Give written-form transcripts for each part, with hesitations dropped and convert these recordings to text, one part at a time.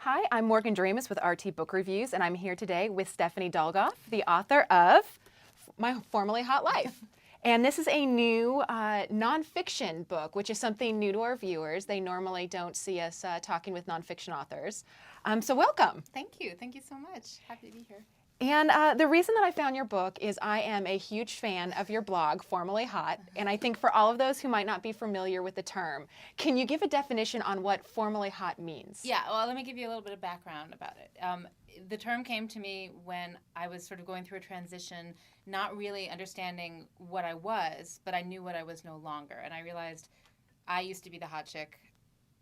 Hi, I'm Morgan Dramus with RT Book Reviews, and I'm here today with Stephanie Dolgoff, the author of My Formerly Hot Life. And this is a new nonfiction book, which is something new to our viewers. They normally don't see us talking with nonfiction authors. So welcome. Thank you. Thank you so much. Happy to be here. And the reason that I found your book is I am a huge fan of your blog, Formerly Hot, and I think for all of those who might not be familiar with the term, can you give a definition on what formerly hot means? Yeah, well, let me give you a little bit of background about it. The term came to me when I was sort of going through a transition, not really understanding what I was, but I knew what I was no longer. And I realized I used to be the hot chick.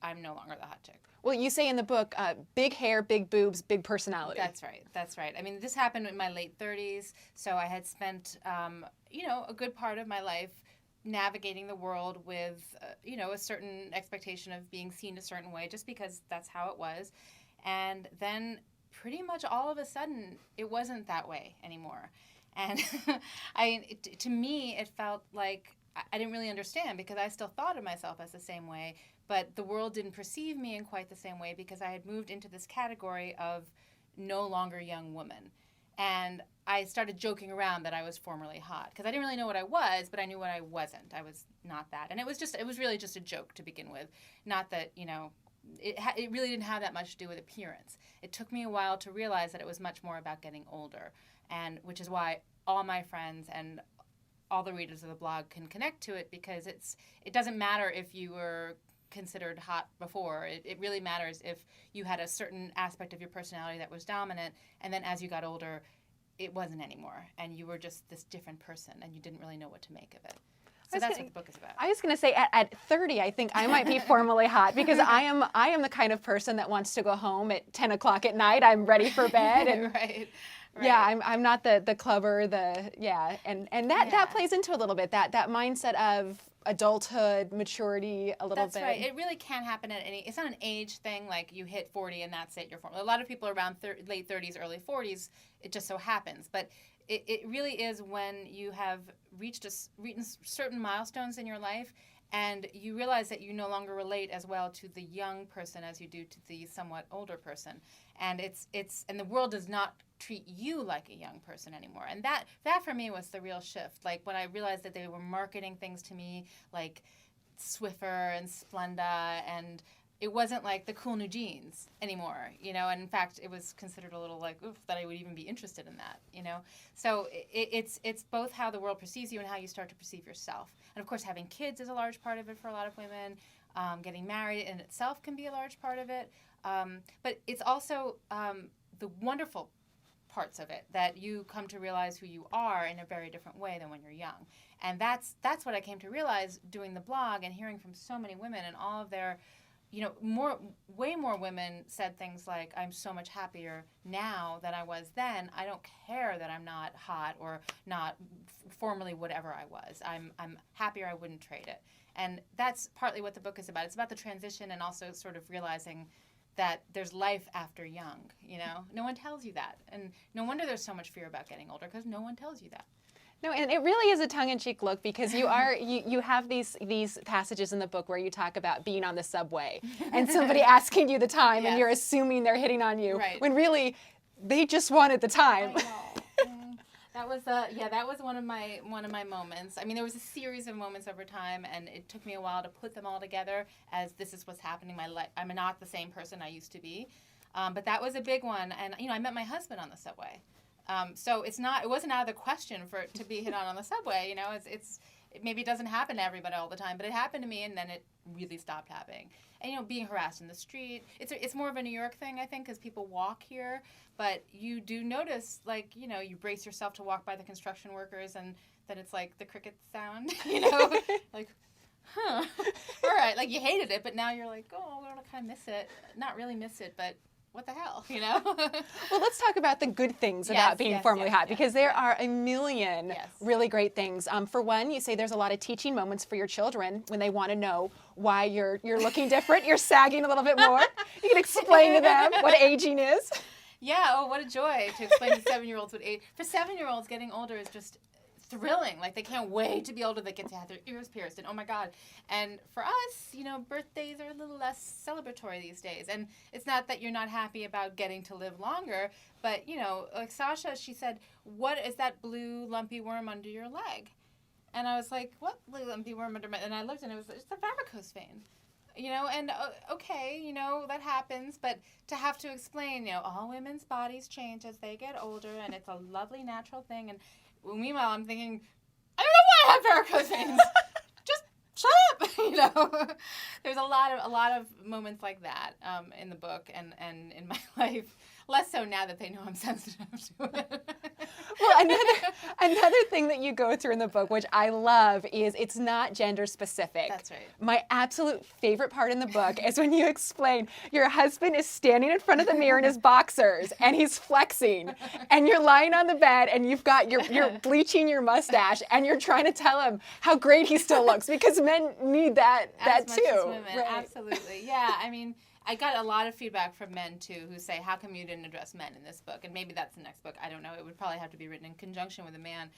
I'm no longer the hot chick. Well, you say in the book, big hair, big boobs, big personality. That's right. That's right. I mean, this happened in my late 30s, so I had spent, a good part of my life navigating the world with, a certain expectation of being seen a certain way, just because that's how it was. And then pretty much all of a sudden, it wasn't that way anymore. And to me, it felt like I didn't really understand, because I still thought of myself as the same way, but the world didn't perceive me in quite the same way, because I had moved into this category of no longer young woman. And I started joking around that I was formerly hot, because I didn't really know what I was, but I knew what I wasn't. I was not that. And it was really just a joke to begin with. Not that, it really didn't have that much to do with appearance. It took me a while to realize that it was much more about getting older, and which is why all my friends and all the readers of the blog can connect to it, because it doesn't matter if you were considered hot before. It really matters if you had a certain aspect of your personality that was dominant, and then as you got older, it wasn't anymore, and you were just this different person, and you didn't really know what to make of it. So that's what the book is about. I was going to say, at 30, I think I might be formerly hot, because I am the kind of person that wants to go home at 10 o'clock at night. I'm ready for bed. And Right. Yeah, I'm not the clubber, and that plays into a little bit, that mindset of adulthood, maturity a little bit. That's right. It really can happen it's not an age thing, like you hit 40 and that's it, you're formal. A lot of people are around late 30s, early 40s, it just so happens. But it really is when you have reached certain milestones in your life, and you realize that you no longer relate as well to the young person as you do to the somewhat older person. And and the world does not treat you like a young person anymore. And that for me was the real shift. Like when I realized that they were marketing things to me like Swiffer and Splenda, and it wasn't like the cool new jeans anymore, and in fact it was considered a little like, oof, that I would even be interested in that, So it's both how the world perceives you and how you start to perceive yourself. And of course having kids is a large part of it for a lot of women. Getting married in itself can be a large part of it. But it's also the wonderful parts of it, that you come to realize who you are in a very different way than when you're young. And that's what I came to realize doing the blog and hearing from so many women, and all of their, way more women said things like, I'm so much happier now than I was then. I don't care that I'm not hot or not formerly whatever I was. I'm happier. I wouldn't trade it. And that's partly what the book is about. It's about the transition, and also sort of realizing that there's life after young, No one tells you that. And no wonder there's so much fear about getting older, because no one tells you that. No, and it really is a tongue-in-cheek look, because you have these passages in the book where you talk about being on the subway and somebody asking you the time, Yes. and you're assuming they're hitting on you, Right. when really they just wanted the time. I know. That was one of my moments. I mean, there was a series of moments over time, and it took me a while to put them all together as this is what's happening in my life. I'm not the same person I used to be, but that was a big one. And I met my husband on the subway, so it wasn't out of the question for it to be hit on the subway. It maybe doesn't happen to everybody all the time, but it happened to me, and then it really stopped happening. And being harassed in the street, it's more of a New York thing, I think, because people walk here, but you do notice, like, you brace yourself to walk by the construction workers, and then it's like the cricket sound, like, huh, all right, like you hated it, but now you're like, oh, I'm gonna kind of miss it, not really miss it, but what the hell, Well, let's talk about the good things about being formerly hot, because there are a million really great things. For one, you say there's a lot of teaching moments for your children when they want to know why you're looking different, you're sagging a little bit more. You can explain to them what aging is. Yeah, oh, what a joy to explain to 7-year-olds what age. For 7-year-olds, getting older is just thrilling. Like, they can't wait to be older. They get to have their ears pierced, and oh my God. And for us, you know, birthdays are a little less celebratory these days. And it's not that you're not happy about getting to live longer, but, you know, like Sasha, she said, what is that blue lumpy worm under your leg? And I was like, what blue lumpy worm under my... And I looked, and it was just a varicose vein. You know, and okay, you know, that happens, but to have to explain, you know, all women's bodies change as they get older, and it's a lovely natural thing. And meanwhile, I'm thinking, I don't know why I have varicose veins. Just shut up, you know. There's a lot of moments like that in the book and in my life. Less so now that they know I'm sensitive to it. Well, another thing that you go through in the book, which I love, is it's not gender specific. That's right. My absolute favorite part in the book is when you explain your husband is standing in front of the mirror in his boxers and he's flexing, and you're lying on the bed and you're bleaching your mustache and you're trying to tell him how great he still looks, because men need that As too. much as women. Right. Absolutely. Yeah. I mean, I got a lot of feedback from men, too, who say, how come you didn't address men in this book? And maybe that's the next book. I don't know. It would probably have to be written in conjunction with a man.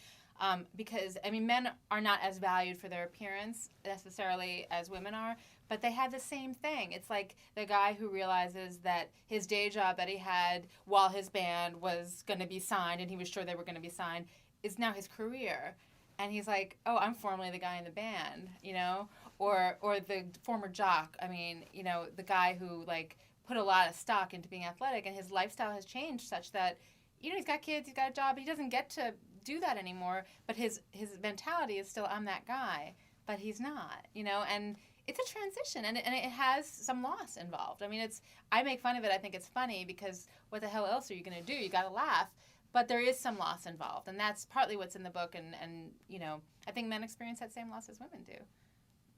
Because, I mean, men are not as valued for their appearance necessarily as women are, but they have the same thing. It's like the guy who realizes that his day job that he had while his band was going to be signed, and he was sure they were going to be signed, is now his career. And he's like, oh, I'm formerly the guy in the band, you know? Or the former jock. I mean, you know, the guy who, like, put a lot of stock into being athletic, and his lifestyle has changed such that, you know, he's got kids, he's got a job, he doesn't get to do that anymore, but his mentality is still, I'm that guy, but he's not, you know? And it's a transition, and it has some loss involved. I mean, I make fun of it. I think it's funny because what the hell else are you going to do? You got to laugh. But there is some loss involved, and that's partly what's in the book, and you know, I think men experience that same loss as women do.